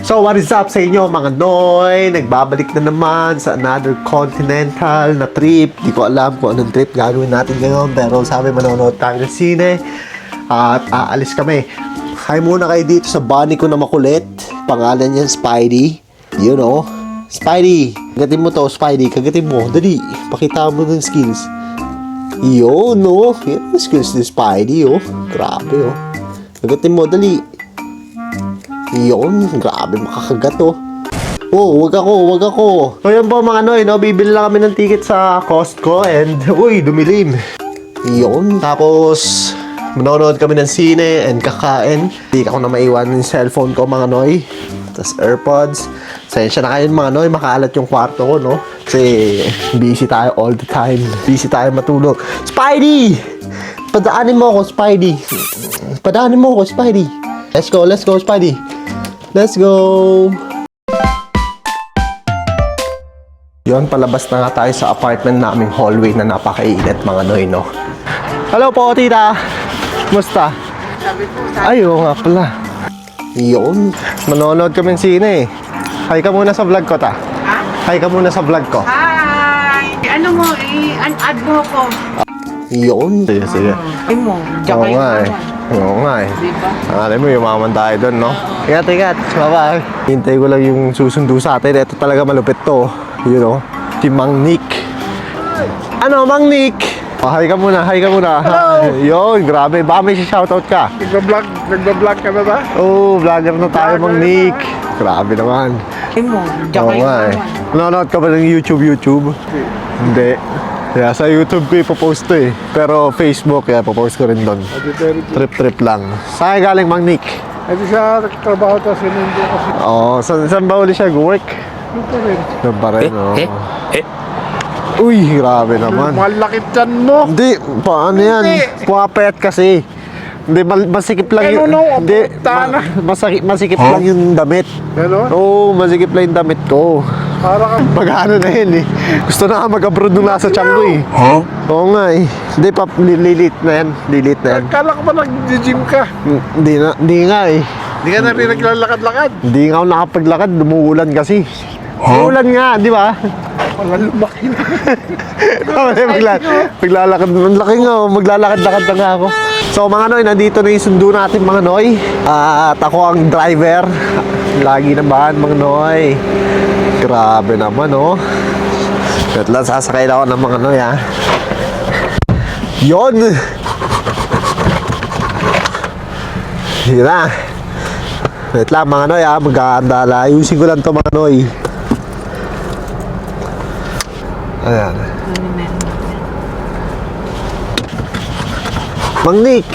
So what is up sa inyo mga Noy? Nagbabalik na naman sa another continental na trip. Di ko alam kung anong trip gagawin natin ngayon, pero sabi manonood tayo ng sine at aalis kami. Hi muna kayo dito sa bunny ko na makulit. Pangalan niyan Spidey. You know, Spidey. Kagatin mo to, Spidey. Kagatin mo. Dali, pakita mo ng skills. Yo, no. Yan ang skills ni Spidey, oh. Grabe, oh. Kagatin mo, dali. Yun, grabe makakagat, oh. Oh, wag ako. So yan po mga Noy, no? Bibili lang kami ng ticket sa Costco and, uy, dumilim. Yun, tapos manonood kami ng sine and kakain. Hindi ako na maiwan yung cellphone ko mga Noy. Tapos AirPods. Sensya na kayo mga Noy, makaalat yung kwarto ko, no? Kasi busy tayo all the time. Busy tayo matulog. Spidey! Padaanin mo ako, Spidey. Let's go, Spidey. Let's go! Yon, palabas na nga tayo sa apartment naming hallway na napakainit mga Noy, no? Hello po, tita! Kumusta? Ay, oo nga pala. Yon, manonood kami ng sine eh. Hi ka muna sa vlog ko, ta. Ha? Hi ka muna sa vlog ko. Hi! Ano mo, add mo ko. Yon, sige. Ay mo, Oo nga eh. Oo nga eh. Diba? Alam mo, yumaman tayo doon, no? Ingat. Bye-bye. Hintay ko lang yung susundo sa atin. Ito talaga malupit to. You know? Si Mang Nick. Ano, Mang Nick? Oh, hi ka muna. Hello. Yun, grabe. Baka may shoutout ka. Nagbablog ka ba? Oh, vlogger na tayo, Mang Nick. Grabe naman. Ay mo, Oo nga eh. Nanonood ka ba ng YouTube? Hindi. Kaya sa YouTube ko ipopost to eh. Pero Facebook, kaya ipopost ko rin doon. Trip lang. Saan galing, Mang Nick? Hindi siya nagtrabaho tapos hindi kasi Oo, saan ba uli siya work? dito rin. Doon pa rin, oo. Uy, grabe naman. Malakit dyan mo! Hindi, paano yan? Pumapayat kasi. Hindi, masikip lang Eh, yun. no, Hindi, tana. masikip lang yung damit. Gano'n? Oo, masikip lang yung damit ko. Para ka... Magano na yun eh. Gusto na nga mag-abroad nung nasa tiyan ko eh. Oo nga eh. Hindi pa, lilit na yan. Kala ko ba nag-gym ka? Hindi nga eh. Hindi ka na rin naglalakad-lakad. Hindi nga ako nakapaglakad, dumuulan kasi. Umuulan nga, di ba? Wala lumaki na. Maglalakad, ang laki nga, maglalakad-lakad na nga ako. So mga Noy, nandito na yung sundo natin mga Noy. At ako ang driver. Lagi naman mga Noy. Grabe naman, oh. Wait lang, sasakay na ako ng mga Noy, ha. Yon! Yun na. Wait lang mga Noy, ha. Mag-aandala. Ayusin ko lang to mga Noy. Ayan. Mang Nick!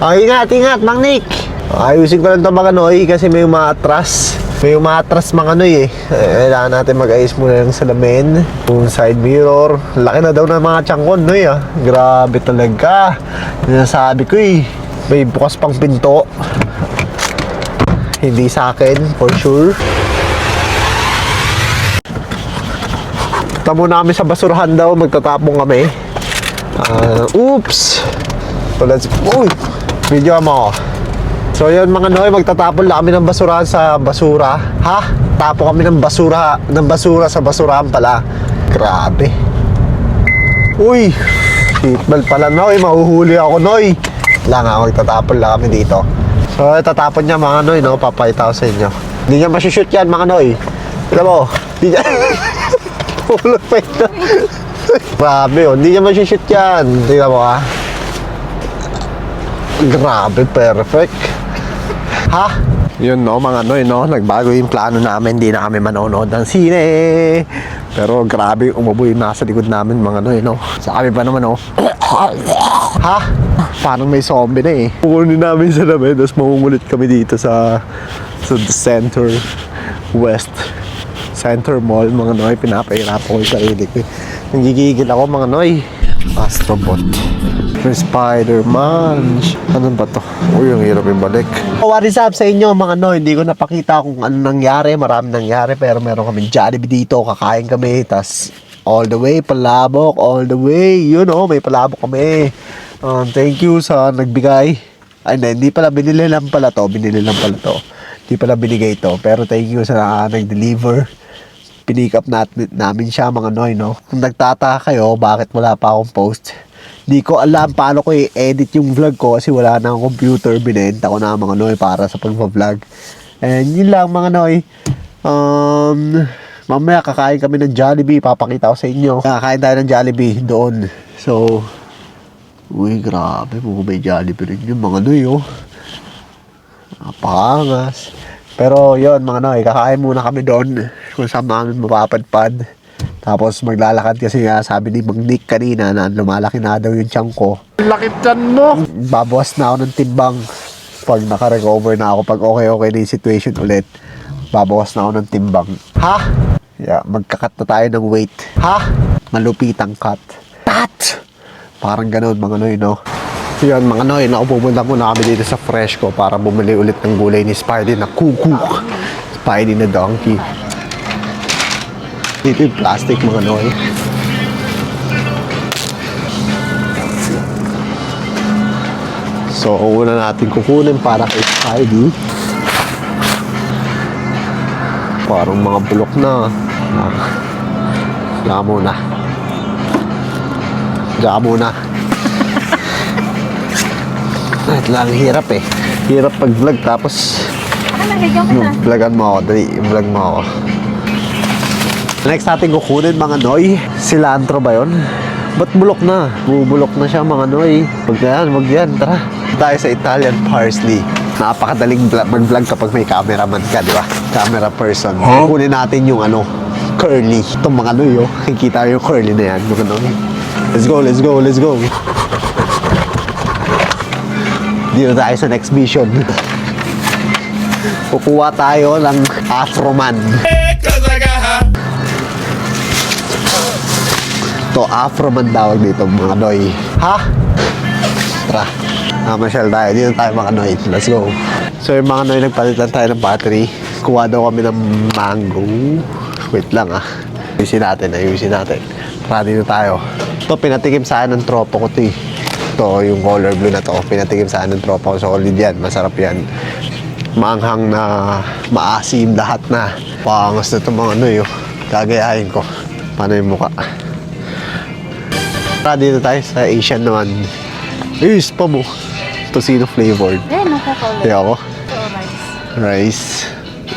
Oh, ingat, Mang Nick! Ayusin ko lang ito mga Noy kasi may umaatras. Mga Noy eh. Kailangan natin mag-ayos muna ng salamin. Yung side mirror. Laki na daw ng mga tiyangkon Noy ah. Grabe talaga. Sinasabi ko eh. May bukas pang pinto. Hindi sa akin, for sure. Punta muna kami sa basurahan daw. Magtatapong kami. Oops! So let's... Uy! Video mo ako. So yun mga Noy, magtatapon lang kami ng basurahan sa basura. Ha? Tapo kami ng basura sa basurahan pala. Grabe. Uy! Seatbelt pala Noy, mahuhuli ako Noy. Lang ako, magtatapon lang kami dito. So tatapon niya mga Noy, no? Papakita ko sa inyo. Hindi niya masushoot yan mga Noy. Alam mo, hindi niya... Hulog pa ito. Grabe oh, hindi niya masushoot yan. Tingnan mo ha. Grabe, perfect. Ha? Yun no, mga Noy, no? Nagbago yung plano namin. Hindi na kami manonood ng sine. Pero grabe, umuboy yung nasa likod namin, mga Noy, no? Sa kami pa naman, no? Ha? Parang may zombie na eh. Pukunin namin sa lamin, tapos mamumulit kami dito sa Center West Center Mall, mga Noy. Pinapahirapan ko yung sarili ko. Nanggigigil ako, mga Noy. Astrobot. May Spider-Man. Ano ba to? Uy, ang hirap yung balik. What is up sa inyo mga Noy? Hindi ko napakita kung ano nangyari. Marami nangyari pero meron kami Jollibee dito. Kakain kami. Tas All the way, palabok. All the way. Yun oh, may palabok kami. Thank you sa nagbigay. Ay, hindi pala. Binili lang pala to. Hindi pala binigay to. Pero thank you sa nag-deliver. Pinick up namin siya mga noy, no? Kung nagtataka kayo, bakit wala pa akong post? Di ko alam paano ko i-edit yung vlog ko kasi wala na akong computer. Binenta ko na mga noy para sa pag-vlog. And yun lang mga noy. Mamaya kakain kami ng Jollibee. Papakita ko sa inyo. Kakain tayo ng Jollibee doon. So, uy, grabe. May Jollibee rin yun mga noy, oh. Napakangas. Pero yun mga noy, kakain muna kami doon kung saan namin mapapadpad. Tapos maglalakad kasi nga sabi ni Mang Nick kanina na lumalaki na daw yung tiyan ko. Lakit dyan mo. Babawas na ako ng timbang pag naka-recover na ako. Pag okay na yung situation ulit, babawas na ako ng timbang. Ha? Yeah, magkakat na tayo ng weight. Ha? Malupitang cut. Cut! Parang ganoon mga noy, no? So yun mga noy, pupunta muna kami dito sa Freshco para bumili ulit ng gulay ni Spidey na kukuk. Spidey na donkey. Dito yung plastic mga noy. So una natin kukunin para kay Spidey. Parang mga bulok na. Diyan muna. At lang hirap eh. Hirap pag-vlog tapos vlogan mo ako. Dali, vlog mo ako. Next natin kukunin mga noy. Cilantro ba yun? Ba't bulok na? Bubulok na siya mga noy. Wag yan. Tara. Tayo sa Italian parsley. Napakadaling mag-vlog kapag may cameraman ka, di ba? Camera person. Kukunin natin yung curly. Itong mga noy, oh. Kikita yung curly na yan. Mga noy. Let's go. Dito tayo sa next mission. Kukuha tayo ng Afroman. To Afroman tawag dito mga noy. Ha? Tara. Masyal tayo. Dito tayo mga noy. Let's go. So yung mga noy, nagpalitan tayo ng battery. Kuha daw kami ng mango. Wait lang ah. Ayusin natin. Tara dito tayo. Ito pinatikim sa akin ng tropa ko to eh. Ito yung color blue na to. Pinatikim sa akin ng tropa ko. Solid yan. Masarap yan. Maanghang na maasim lahat na. Pangas na ito mga noy. Oh. Gagayahin ko. Paano yung mukha? Tara dito tayo sa Asian naman. Ayos pa mo. Tocino flavored. Nakaka-ulit. Kaya ako. So, rice. Rice.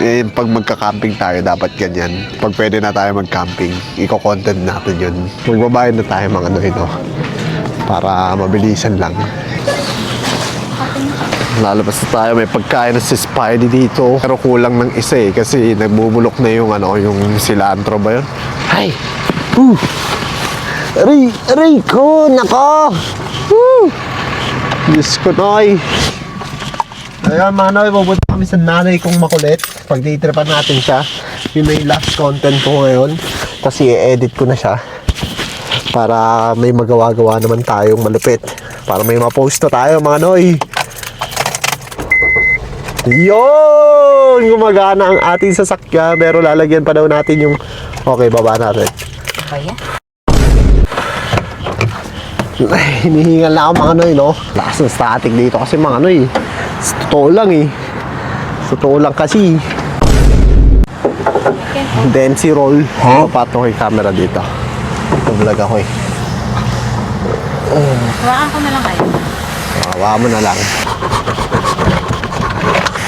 Eh, pag magka-camping tayo, dapat ganyan. Pag pwede na tayo mag-camping, i-content natin yun. Magbabayad na tayo mga noy, no? Para mabilisan lang. Lalabas na tayo. May pagkain na si Spidey dito. Pero kulang ng isa eh. Kasi nagbubulok na yung yung cilantro ba yun? Ay! Aray ko! Nako! Diyos ko, noy! Ayun mga noy, pupunta kami sa nanay kong makulit. Pag titripan natin siya, yun na yung last content ko ngayon. Kasi i-edit ko na siya. Para may magawa-gawa naman tayong malupit. Para may ma-post na tayo mga noy. Yun! Gumagana ang ating sasakyan. Pero lalagyan pa daw natin yung... Okay, baba natin. Kaya? Ay, hinihingal na ako mga noy, no? Lakas ng static dito kasi mga noy. Totoo lang eh. Totoo lang kasi. Then si roll. Papato ko yung camera dito. Vlog ako eh. Hawakan ko na lang kayo. Hawa mo na lang.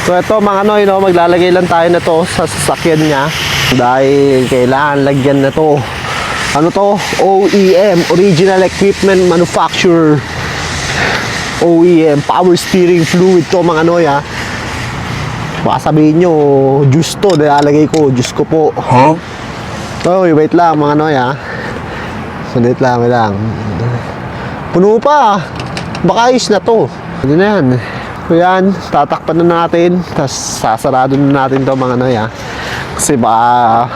So ito mga noy, no? Maglalagay lang tayo na to sa sasakyan niya. Dahil kailangan lagyan na to. Ano to? OEM, Original Equipment Manufacturer. OEM, Power Steering Fluid to mga noy ha. Baka sabihin nyo, juice to, nilalagay ko, juice ko po. Oy, wait lang mga noy ha. Sandit lang, wait lang. Puno pa. Baka ayos na to. Hindi na yan. So yan, tatakpan na natin. Tapos sasarado na natin to mga noy ha. Kasi baka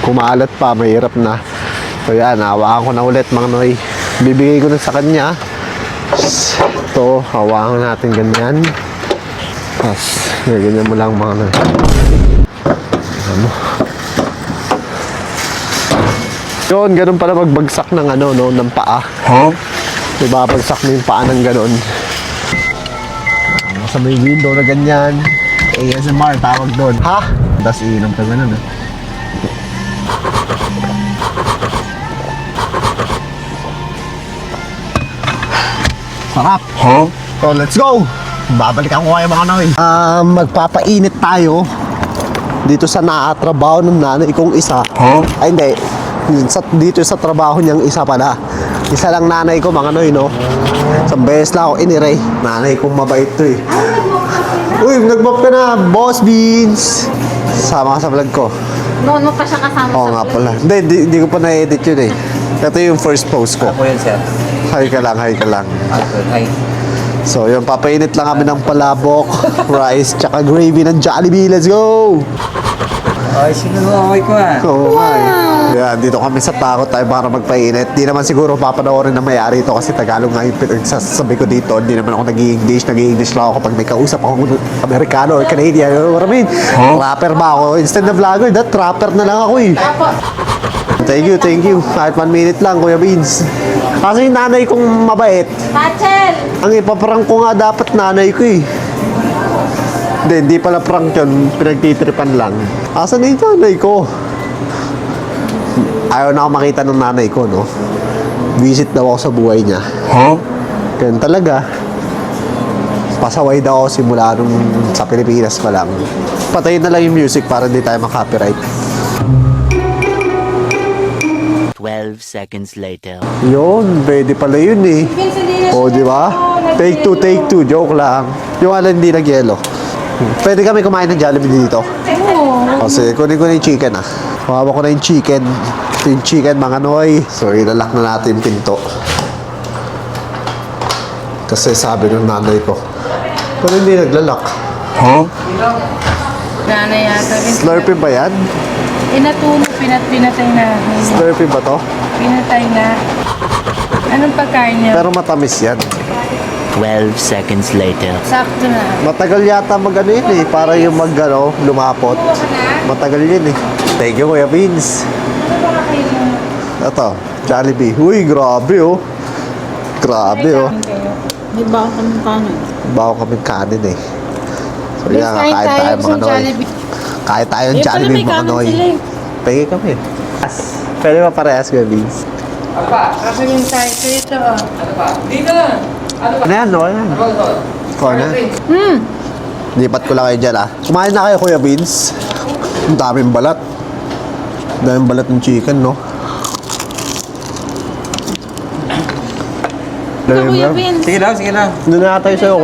kumalat pa, mahirap na. So yan, hawakan ko na ulit mga noy. Bibigay ko na sa kanya. Ito, hawakan natin ganyan. Tapos, ganyan mo lang mga noy. Ayan mo. Yun, ganun pala magbagsak ng ano, no, ng paa. Diba, bagsak mo yung paa ng ganun. Sa may window na ganyan. ASMR, tawag doon. Ha? Tapos iinom ka ganun, eh. Sarap. So, let's go! Babalikan ko kayo mga noy. Magpapainit tayo dito sa naatrabaho ng nanay kong isa. Ay, hindi. Dito sa trabaho niyang isa pala. Isa lang nanay ko, mga noy, no? Isang beses lang ako iniray. Nanay kong mabait to, eh. Uy, nag-mop ka na, Boss Beans! Sama ka sa vlog ko. Noon mo pa siya kasama Oo sa nga vlog. pala. Hindi ko pa na-edit yun, eh. Ito yung first post ko. Ako yan, sir. Hi ka lang, hi ka lang. Ay, So, yun, papainit lang kami ng palabok, rice, tsaka gravy ng Jollibee. Let's go! ay, sinuloy ko ah. Oo nga eh. Yan, dito kami sa takot tayo para magpainit. Di naman siguro papanoorin na may-ari ito kasi Tagalog nga yung pinagsasabi ko dito. Hindi naman ako nag-i-English lang ako kapag may kausap ako Amerikano or Canadian. You know what I mean? Rapper ba ako? Instead na vlogger, that rapper na lang ako eh. Thank you. Kahit 1 minute lang, Kuya Beans. Kasi yung nanay kong mabait, Rachel! ang ipaprank ko nga dapat nanay ko eh. Hindi pala prank yun, pinagtitripan lang. Asan na yung nanay ko? Ayaw na ako makita ng nanay ko, no? Visit daw ako sa buhay niya. Ganun talaga. Pasaway daw ako simula nung sa Pilipinas pa lang. Patayin na lang yung music para hindi tayo makapiright. 12 seconds later. Yun, pwede pala yun eh. O, di ba? Take two. Joke lang. Yung hindi nag-yelo. Pwede kami kumain ng Jollibee dito. Kasi kunin ko na yung chicken ah. Kuhawa ko na yung chicken. Ito yung chicken mga noy. So ilalak na natin yung pinto. Kasi sabi ng nanay ko. Pero hindi naglalak. Nanay yata. Slurpee ba yan? Inatuno, pinatay na. Slurpee ba to? Pinatay na. Anong pagkain niya? Pero matamis yan. 12 seconds later. Sakto na. Matagal yata mag-ano yun eh. Para yung lumapot. Matagal yun eh. Thank you Kuya Beans. Ito, Jollibee. Uy, grabe oh. Grabe oh. Di ba ako kami kanin? Bago kami kanin eh. So yan, Kain kain tayo tayo mga sa noy. Jollibee. Kain tayo ng Eh, pala Jollibee may mga kanin noy. sila eh. Pwede kami. Pwede ba parehas Kuya Beans? Ako yung tayo ko ito. Ano yan? Ano yan? Corner? Lipat ko lang kayo dyan ah. Kumain na kayo Kuya Beans. Ang daming balat. Ang daming balat ng chicken no? Ito Kuya Vince. Sige lang. Doon na tayo sa'yo.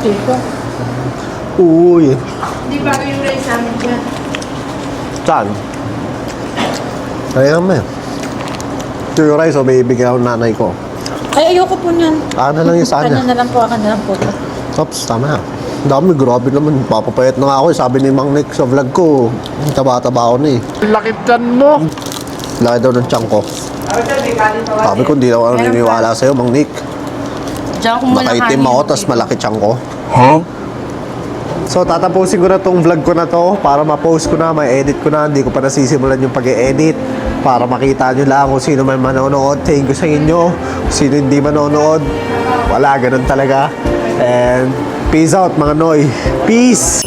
Dito. Uy. Di ba yung rice sa amin dyan? Saan? Kaya naman. Ito yung rice o may ibigay ako ng nanay ko. Ay, ayoko po niyan. Na lang yung sa Kanya kanya. na lang po, akan na lang po. Tops, tama na. Ang dami, grabe naman. Papapayat na nga ako. Sabi ni Mang Nick sa vlog ko, taba-taba ako na eh. Lakit dyan mo. Laki daw ng tiyan ko. Sabi ko, hindi ako naniniwala sa'yo, Mang Nick. Diyan ko muna Nakaitim ako, tapos malaki tiyan ko. So, tatapusin ko na tong vlog ko na to para ma-post ko na, ma-edit ko na. Hindi ko pa nasisimulan yung pag-e-edit para makita nyo lang kung sino man manonood. Thank you sa inyo. Kung sino hindi manonood, wala, ganun talaga. And peace out mga noy. Peace!